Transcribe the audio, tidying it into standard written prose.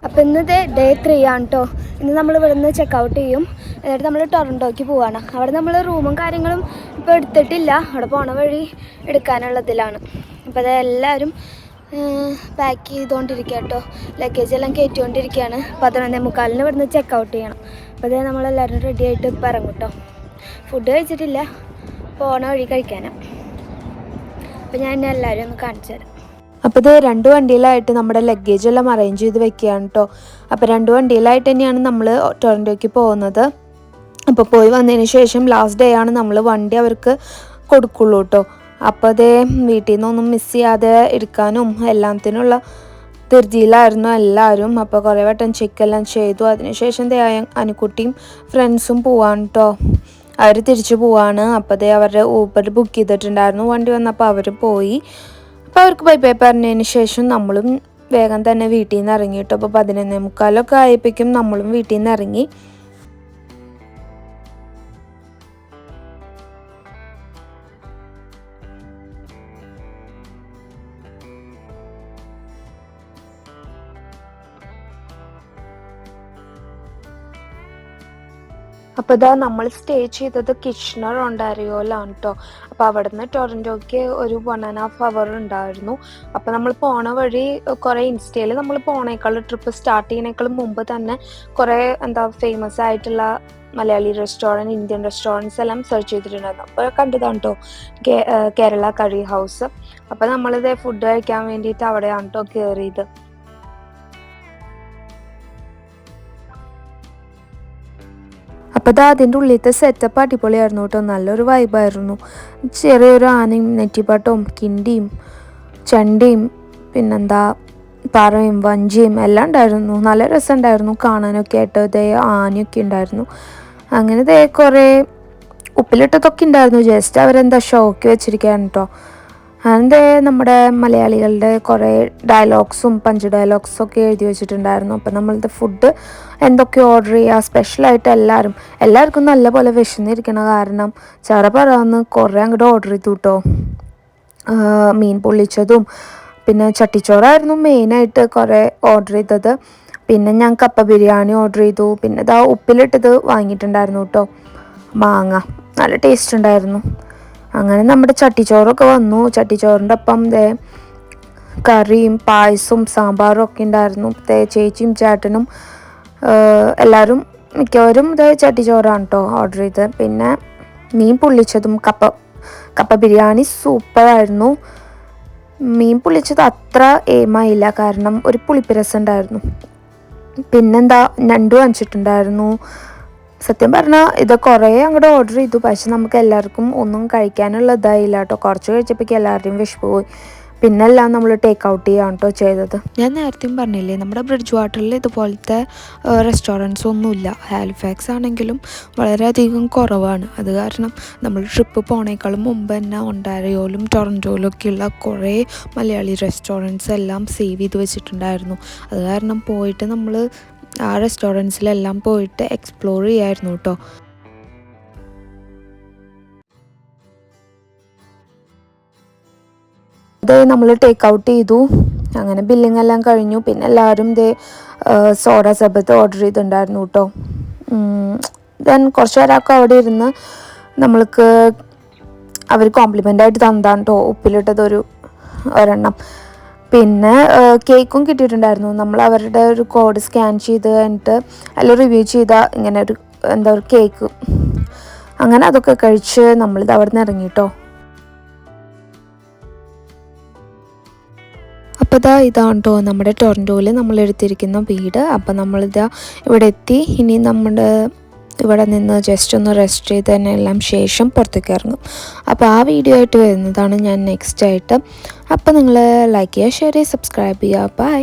അപ്പോൾ ഇന്നത്തെ ഡേ 3 ആണ് കേട്ടോ. ഇന്ന് നമ്മൾ ഇവിടെ നിന്ന് ചെക്കൗട്ട് ചെയ്യും. എന്നിട്ട് നമ്മൾ ടൊറൻറ്റോയ്ക്ക് പോവാണ്. അവിടെ നമ്മൾ റൂമും കാര്യങ്ങളും ഇപ്പോൾ എടുത്തിട്ടില്ല. അവിടെ പോണ വഴി എടുക്കാനുള്ളതിലാണ്. അപ്പോൾ അതെല്ലാവരും പാക്ക് ചെയ്തുകൊണ്ടിരിക്കുക കേട്ടോ. ലഗേജ് എല്ലാം കയറ്റിക്കൊണ്ടിരിക്കുകയാണ്. 11:45 ഇവിടെ നിന്ന് ചെക്കൗട്ട് ചെയ്യണം. അപ്പോൾ അതേ നമ്മളെല്ലാവരും റെഡി ആയിട്ട് ഇപ്പം ഇറങ്ങും കേട്ടോ. ഫുഡ് കഴിച്ചിട്ടില്ല, പോണ വഴി കഴിക്കാനാണ്. അപ്പോൾ ഞാൻ എന്നെ എല്ലാവരും ഒന്ന് കാണിച്ചു തരാം. അപ്പോൾ ഇത് 2 വണ്ടിയിലായിട്ട് നമ്മുടെ ലഗേജ് എല്ലാം അറേഞ്ച് ചെയ്ത് വെക്കുകയാണ് കേട്ടോ. അപ്പോൾ 2 വണ്ടിയിലായിട്ട് തന്നെയാണ് നമ്മൾ ടൊറൻറ്റോയ്ക്ക് പോകുന്നത്. അപ്പോൾ പോയി വന്നതിന് ശേഷം ലാസ്റ്റ് ഡേ ആണ് നമ്മൾ വണ്ടി അവർക്ക് കൊടുക്കുള്ളൂ കേട്ടോ. അപ്പോൾ അതേ വീട്ടിൽ നിന്നൊന്നും മിസ് ചെയ്യാതെ എടുക്കാനും എല്ലാത്തിനുള്ള ധൃതിയിലായിരുന്നു എല്ലാവരും. അപ്പോൾ കുറേ വട്ടം ചെക്കെല്ലാം ചെയ്തു. അതിനുശേഷം അനുക്കുട്ടിയും ഫ്രണ്ട്സും പോവാണ് കേട്ടോ. അവർ തിരിച്ചു പോവാണ്. അപ്പോൾ അതേ അവരുടെ ഊബർ ബുക്ക് ചെയ്തിട്ടുണ്ടായിരുന്നു. വണ്ടി വന്നപ്പോൾ അവർ പോയി. അപ്പോൾ അവർക്ക് ബൈ ബൈ പറഞ്ഞതിന് ശേഷം നമ്മളും വേഗം തന്നെ വീട്ടിൽ നിന്ന് ഇറങ്ങി കേട്ടോ. അപ്പോൾ 11:45 ആയപ്പോഴേക്കും നമ്മളും വീട്ടിൽ നിന്ന് ഇറങ്ങി. അപ്പോൾ ഇതാ നമ്മൾ സ്റ്റേ ചെയ്തത് കിച്ച്നർ ഒണ്ടാരിയോയിലാണ് കേട്ടോ. അപ്പോൾ അവിടെ നിന്ന് ടൊറൻറ്റോയ്ക്ക് ഒരു 1.5 hour ഉണ്ടായിരുന്നു. അപ്പോൾ നമ്മൾ പോണ വഴി കുറേ ഇൻസ്റ്റയിൽ നമ്മൾ പോണേക്കാളും ട്രിപ്പ് സ്റ്റാർട്ട് ചെയ്യുന്നേക്കാളും മുമ്പ് തന്നെ കുറേ ഫേമസ് ആയിട്ടുള്ള മലയാളി റെസ്റ്റോറൻറ്റ്, ഇന്ത്യൻ റെസ്റ്റോറൻറ്റ്സ് എല്ലാം സെർച്ച് ചെയ്തിട്ടുണ്ടായിരുന്നു. അപ്പോൾ കണ്ടതാണ് കേട്ടോ കേരള കറി ഹൗസ്. അപ്പോൾ നമ്മളിത് ഫുഡ് കഴിക്കാൻ വേണ്ടിയിട്ട് അവിടെയാണ് കേട്ടോ കയറിയത്. അപ്പോൾ അതിൻ്റെ ഉള്ളിലത്തെ സെറ്റപ്പ് അടിപൊളിയായിരുന്നു കേട്ടോ. നല്ലൊരു വൈബായിരുന്നു. ചെറിയൊരു ആനയും നെറ്റിപ്പാട്ടും കിണ്ടിയും ചണ്ടിയും പറയും വഞ്ചിയും എല്ലാം ഉണ്ടായിരുന്നു. നല്ല രസമുണ്ടായിരുന്നു കാണാനൊക്കെ ആയിട്ട്. ഇതേ ആനയൊക്കെ ഉണ്ടായിരുന്നു. അങ്ങനെ കുറേ ഉപ്പിലിട്ടതൊക്കെ ഉണ്ടായിരുന്നു. ജസ്റ്റ് അവരെന്താ ഷോക്ക് വെച്ചിരിക്കുകയാണ് കേട്ടോ. അതിൻ്റെ നമ്മുടെ മലയാളികളുടെ കുറേ ഡയലോഗ്സും പഞ്ച് ഡയലോഗ്സും ഒക്കെ എഴുതി വെച്ചിട്ടുണ്ടായിരുന്നു. അപ്പം നമ്മളുടെ ഫുഡ് എന്തൊക്കെ ഓർഡർ ചെയ്യുക, സ്പെഷ്യലായിട്ട് എല്ലാവർക്കും നല്ലപോലെ വിശന്നിരിക്കണ കാരണം ചറപറാന്ന് കുറേ അങ്ങോട്ട് ഓർഡർ ചെയ്തു കേട്ടോ. മീൻ പൊള്ളിച്ചതും പിന്നെ ചട്ടിച്ചോറായിരുന്നു മെയിനായിട്ട് കുറേ ഓർഡർ ചെയ്തത്. പിന്നെ ഞാൻ കപ്പ ബിരിയാണി ഓർഡർ ചെയ്തു. പിന്നെ ഉപ്പിലിട്ടത് വാങ്ങിയിട്ടുണ്ടായിരുന്നു കേട്ടോ, മാങ്ങ. നല്ല ടേസ്റ്റ് ഉണ്ടായിരുന്നു. അങ്ങനെ നമ്മുടെ ചട്ടിച്ചോറൊക്കെ വന്നു. ചട്ടിച്ചോറിൻ്റെ ഒപ്പം കറിയും പായസവും സാമ്പാറും ഒക്കെ ഉണ്ടായിരുന്നു. ചേച്ചിയും ചേട്ടനും എല്ലാവരും മിക്കവരും ചട്ടിച്ചോറാണ് കേട്ടോ ഓർഡർ ചെയ്തത്. പിന്നെ മീൻ പൊള്ളിച്ചതും കപ്പ ബിരിയാണി സൂപ്പറായിരുന്നു. മീൻ പൊള്ളിച്ചത് അത്ര എയിമായില്ല, കാരണം ഒരു പുളിപ്പിരസം ഉണ്ടായിരുന്നു. ഞണ്ട് വാങ്ങിച്ചിട്ടുണ്ടായിരുന്നു. സത്യം പറഞ്ഞാൽ ഇത് കുറേ അങ്ങോട്ട് ഓർഡർ ചെയ്തു. പക്ഷെ നമുക്ക് എല്ലാവർക്കും ഒന്നും കഴിക്കാനുള്ള ഇതായില്ല കേട്ടോ. കുറച്ച് കഴിച്ചപ്പോഴേക്കും എല്ലാവരുടെയും വിശപ്പ് പോയി. പിന്നെ എല്ലാം നമ്മൾ ടേക്ക് ഔട്ട് ചെയ്യുകയാണ് കേട്ടോ ചെയ്തത്. ഞാൻ നേരത്തെയും പറഞ്ഞില്ലേ, നമ്മുടെ ബ്രിഡ്ജ് വാട്ടറിൽ ഇതുപോലത്തെ റെസ്റ്റോറൻറ്റ്സ് ഒന്നുമില്ല. ഹാലിഫാക്സ് ആണെങ്കിലും വളരെയധികം കുറവാണ്. അത് കാരണം നമ്മൾ ട്രിപ്പ് പോണേക്കാളും മുമ്പ് തന്നെ ഒണ്ടാരിയോയിലും ടൊറൻറ്റോയിലും ഒക്കെയുള്ള കുറേ മലയാളി റെസ്റ്റോറൻറ്റ്സ് എല്ലാം സേവ് ചെയ്ത് വെച്ചിട്ടുണ്ടായിരുന്നു. അത് കാരണം പോയിട്ട് നമ്മൾ ആ റെസ്റ്റോറൻറ്റ്സിലെല്ലാം പോയിട്ട് എക്സ്പ്ലോർ ചെയ്യായിരുന്നു കേട്ടോ. ഇത് നമ്മൾ ടേക്ക് ഔട്ട് ചെയ്തു. അങ്ങനെ ബില്ലിംഗ് എല്ലാം കഴിഞ്ഞു. പിന്നെ എല്ലാവരും സോഡ സർബത്ത് ഓർഡർ ചെയ്തിട്ടുണ്ടായിരുന്നു കേട്ടോ. ദെൻ കുറച്ച് പേരൊക്കെ അവിടെ ഇരുന്ന് നമ്മൾക്ക് അവർ കോംപ്ലിമെൻ്റ് ആയിട്ട് തന്നതാണ് കേട്ടോ ഉപ്പിലിട്ടത് ഒരെണ്ണം. പിന്നെ കേക്കും കിട്ടിയിട്ടുണ്ടായിരുന്നു. നമ്മൾ അവരുടെ ഒരു കോഡ് സ്കാൻ ചെയ്ത് കഴിഞ്ഞിട്ട് അതിൽ റിവ്യൂ ചെയ്ത ഇങ്ങനെ ഒരു കേക്ക്. അങ്ങനെ അതൊക്കെ കഴിച്ച് നമ്മളിത് അവിടെ നിന്ന് ഇറങ്ങി കേട്ടോ. അപ്പോൾ ഇതാണ് കേട്ടോ നമ്മുടെ ടൊറൻറ്റോയിൽ നമ്മൾ എടുത്തിരിക്കുന്ന വീട്. അപ്പോൾ ഇവിടെ എത്തി. ഇനി ഇവിടെ നിന്ന് ജസ്റ്റ് ഒന്ന് റെസ്റ്റ് ചെയ്ത് തന്നെ എല്ലാം ശേഷം പുറത്തേക്ക് ഇറങ്ങും. അപ്പോൾ ആ വീഡിയോ ആയിട്ട് വരുന്നതാണ് ഞാൻ നെക്സ്റ്റ് ആയിട്ട്. അപ്പോൾ നിങ്ങൾ ലൈക്ക് ചെയ്യുക, ഷെയർ ചെയ്യുക, സബ്സ്ക്രൈബ് ചെയ്യുക. ബൈ.